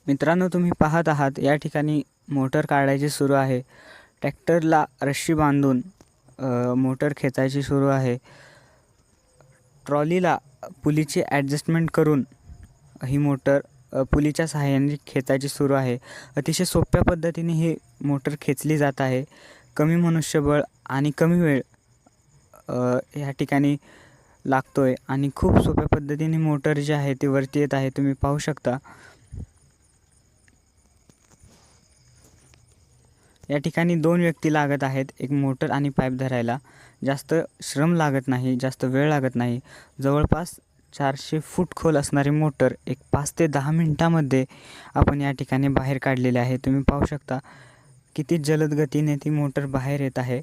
मित्रांनो, तुम्ही पाहत आहात या ठिकाणी मोटर काढायची सुरू आहे. ट्रॅक्टरला रशी बांधून मोटर खेचायची सुरू आहे. ट्रॉलीला पुलीची ॲडजस्टमेंट करून ही मोटर पुलीच्या सहाय्याने खेचायची सुरू आहे. अतिशय सोप्या पद्धतीने ही मोटर खेचली जात आहे. कमी मनुष्यबळ आणि कमी वेळ या ठिकाणी लागतोय आणि खूप सोप्या पद्धतीने मोटर जी आहे ती वरती येत आहे. तुम्ही पाहू शकता. या ठिकाणी 2 व्यक्ती लागत आहेत, एक मोटर आणि पाईप धरायला. जास्त श्रम लागत नाही, जास्त वेळ लागत नाही. जवळपास 400 फूट खोल असणारी मोटर एक 5 ते 10 मिनिटांमध्ये आपण या ठिकाणी बाहेर काढलेली आहे. तुम्ही पाहू शकता किती जलद गतीने ती मोटर बाहेर येत आहे.